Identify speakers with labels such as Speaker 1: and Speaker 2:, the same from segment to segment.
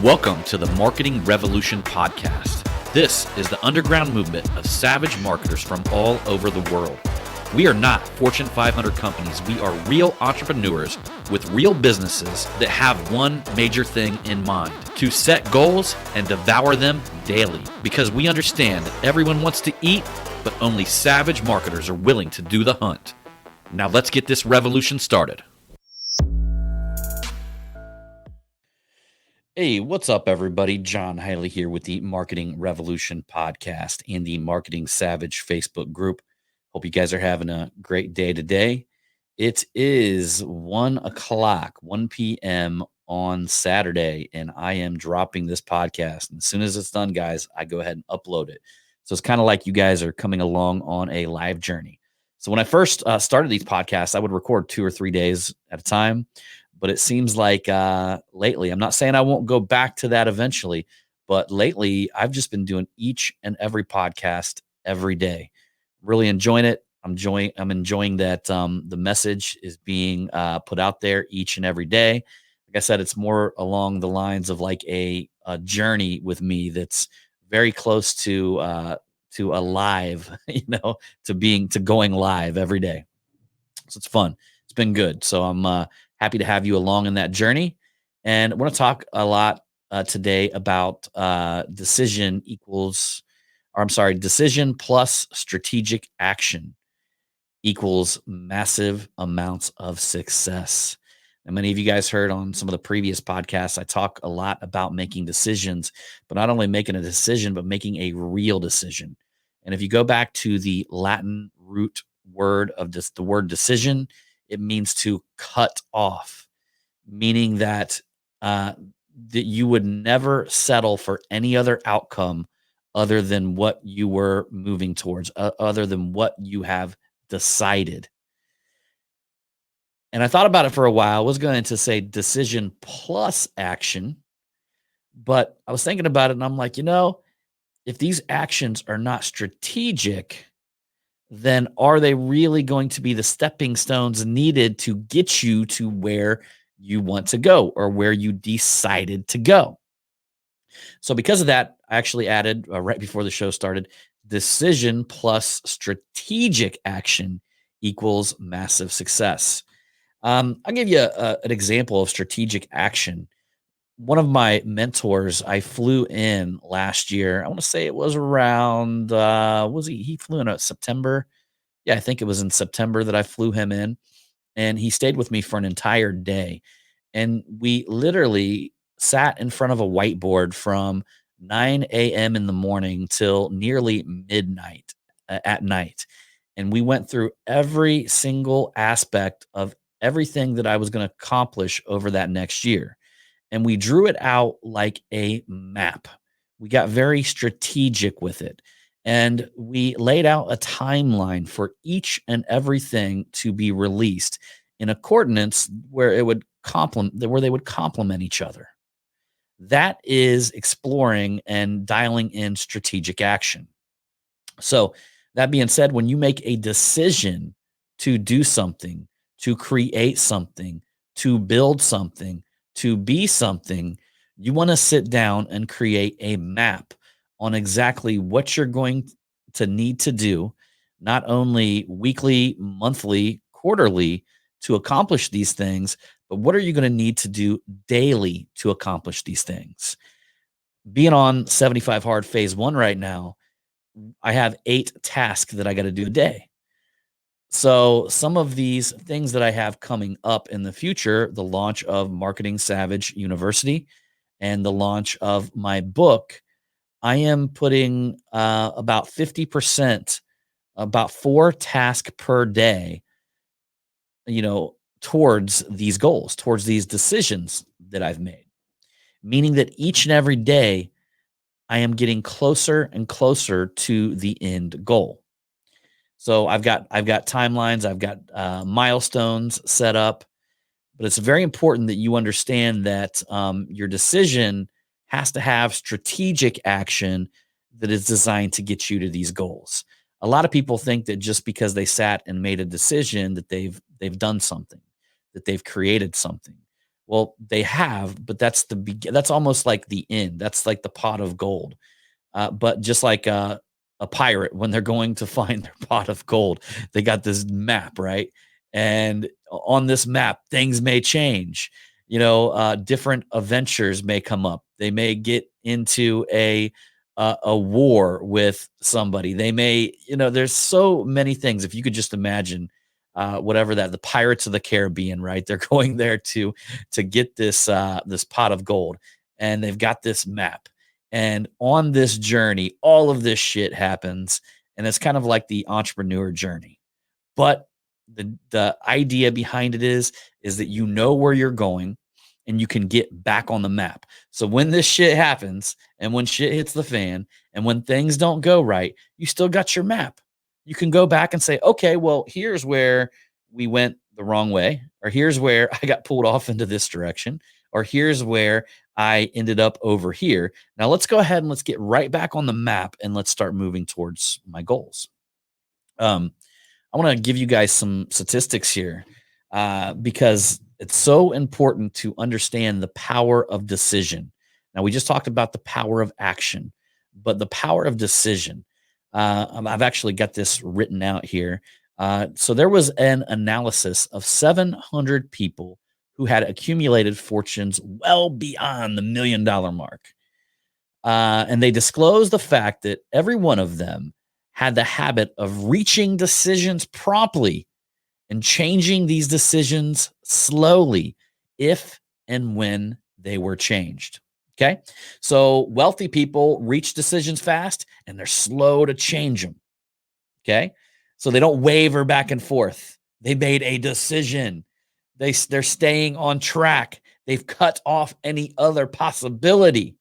Speaker 1: Welcome to the Marketing Revolution Podcast. This is the underground movement of savage marketers from all over the world. We are not Fortune 500 companies. We are real entrepreneurs with real businesses that have one major thing in mind: to set goals and devour them daily. Because we understand that everyone wants to eat, but only savage marketers are willing to do the hunt. Now let's get this revolution started. Hey, what's up, everybody? John Hiley here with the Marketing Revolution Podcast and the Marketing Savage Facebook group. Hope you guys are having a great day today. It is 1 p.m. on Saturday, and I am dropping this podcast. And as soon as it's done, guys, I go ahead and upload it. So it's kind of like you guys are coming along on a live journey. So when I first started these podcasts, I would record 2 or 3 days at a time. But it seems like lately, I'm not saying I won't go back to that eventually, but lately I've just been doing each and every podcast every day. Really enjoying it. I'm enjoying that the message is being put out there each and every day. Like I said, it's more along the lines of like a journey with me that's very close to a live, to going live every day. So it's fun. It's been good. So I'm happy to have you along in that journey. And I want to talk a lot today about decision plus strategic action equals massive amounts of success. And many of you guys heard on some of the previous podcasts, I talk a lot about making decisions, but not only making a decision, but making a real decision. And if you go back to the Latin root word of the word decision, it means to cut off, meaning that that you would never settle for any other outcome other than what you were moving towards, other than what you have decided. And I thought about it for a while. I was going to say decision plus action, but I was thinking about it and I'm like, if these actions are not strategic, then are they really going to be the stepping stones needed to get you to where you want to go or where you decided to go? So because of that, I actually added right before the show started, decision plus strategic action equals massive success. I'll give you an example of strategic action. One of my mentors, I flew in last year. I want to say it was around, he flew in September. Yeah, I think it was in September that I flew him in, and he stayed with me for an entire day. And we literally sat in front of a whiteboard from 9 a.m. in the morning till nearly midnight at night. And we went through every single aspect of everything that I was going to accomplish over that next year. And we drew it out like a map. We got very strategic with it. And we laid out a timeline for each and everything to be released in accordance where they would complement each other. That is exploring and dialing in strategic action. So that being said, when you make a decision to do something, to create something, to build something, to be something, you want to sit down and create a map on exactly what you're going to need to do, not only weekly, monthly, quarterly to accomplish these things, but what are you going to need to do daily to accomplish these things? Being on 75 Hard Phase 1 right now, I have 8 tasks that I got to do a day. So some of these things that I have coming up in the future, the launch of Marketing Savage University and the launch of my book, I am putting about 50%, about 4 tasks per day, towards these goals, towards these decisions that I've made. Meaning that each and every day, I am getting closer and closer to the end goal. So I've got timelines, I've got milestones set up, but it's very important that you understand that your decision has to have strategic action that is designed to get you to these goals. A lot of people think that just because they sat and made a decision that they've done something, that they've created something. Well, they have, but that's almost like the end. That's like the pot of gold. But just like a pirate, when they're going to find their pot of gold, they got this map, right? And on this map, things may change. Different adventures may come up. They may get into a war with somebody. They may, there's so many things. If you could just imagine, whatever that the Pirates of the Caribbean, right? They're going there to get this pot of gold, and they've got this map, and on this journey, all of this shit happens. And it's kind of like the entrepreneur journey. But the idea behind it is that you know where you're going and you can get back on the map. So when this shit happens and when shit hits the fan and when things don't go right, you still got your map. You can go back and say, okay, well, here's where we went the wrong way, or here's where I got pulled off into this direction, or here's where I ended up over here. Now let's go ahead and let's get right back on the map and let's start moving towards my goals. I want to give you guys some statistics here, because it's so important to understand the power of decision. Now, we just talked about the power of action, but the power of decision. I've actually got this written out here. So there was an analysis of 700 people who had accumulated fortunes well beyond the $1 million mark. And they disclosed the fact that every one of them had the habit of reaching decisions promptly and changing these decisions slowly if and when they were changed. Okay. So wealthy people reach decisions fast and they're slow to change them. Okay. So they don't waver back and forth. They made a decision. They're staying on track. They've cut off any other possibility.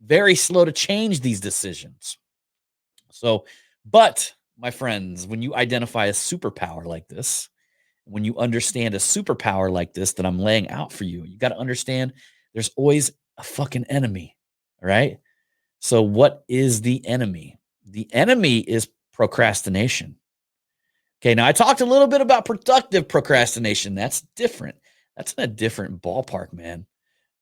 Speaker 1: Very slow to change these decisions. So, but my friends, when you identify a superpower like this, when you understand a superpower like this that I'm laying out for you, you got to understand there's always a fucking enemy. All right. So, what is the enemy? The enemy is procrastination. Okay. Now, I talked a little bit about productive procrastination. That's different. That's in a different ballpark, man.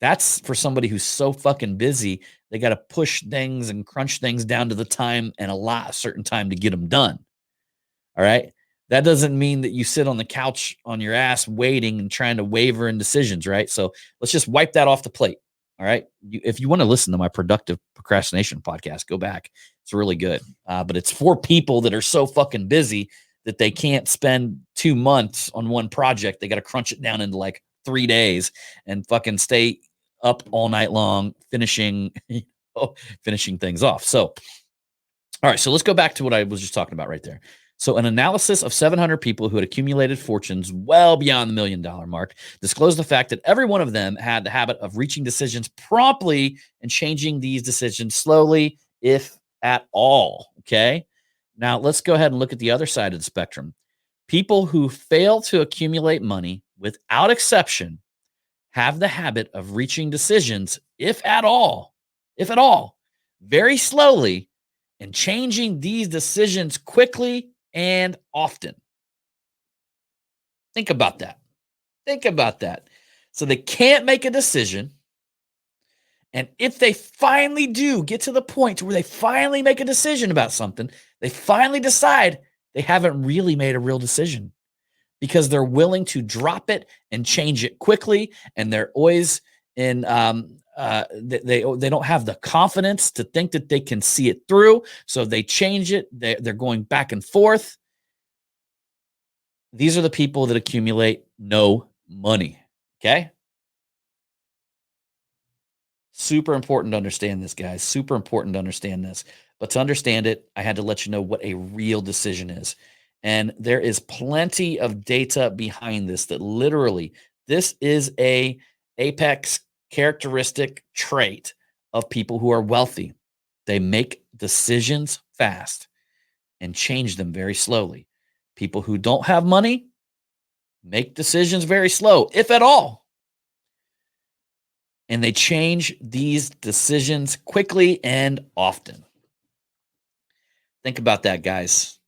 Speaker 1: That's for somebody who's so fucking busy, they got to push things and crunch things down to the time and a certain time to get them done. All right. That doesn't mean that you sit on the couch on your ass waiting and trying to waver in decisions, right? So let's just wipe that off the plate. All right. If you want to listen to my productive procrastination podcast, go back. It's really good. But it's for people that are so fucking busy that they can't spend 2 months on one project. They got to crunch it down into like 3 days and fucking stay up all night long finishing finishing things off. So, all right, so let's go back to what I was just talking about right there. So, an analysis of 700 people who had accumulated fortunes well beyond the $1 million mark disclosed the fact that every one of them had the habit of reaching decisions promptly and changing these decisions slowly, if at all. Okay. Now, let's go ahead and look at the other side of the spectrum. People who fail to accumulate money, without exception, have the habit of reaching decisions, if at all, very slowly, and changing these decisions quickly and often. Think about that. Think about that. So they can't make a decision. And if they finally do get to the point where they finally make a decision about something, they finally decide, they haven't really made a real decision because they're willing to drop it and change it quickly. And they're always in, they don't have the confidence to think that they can see it through. So they change it. They're going back and forth. These are the people that accumulate no money. Okay. Super important to understand this, guys. Super important to understand this. But to understand it, I had to let you know what a real decision is. And there is plenty of data behind this that literally this is a apex characteristic trait of people who are wealthy. They make decisions fast and change them very slowly. People who don't have money make decisions very slow, if at all. And they change these decisions quickly and often. Think about that, guys.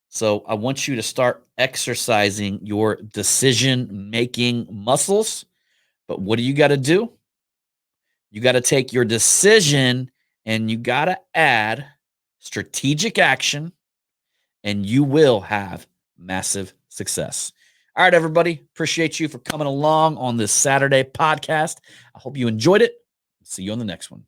Speaker 1: So I want you to start exercising your decision making muscles But what do you got to do? You got to take your decision and you got to add strategic action, and you will have massive success. All right, everybody. Appreciate you for coming along on this Saturday podcast. I hope you enjoyed it. See you on the next one.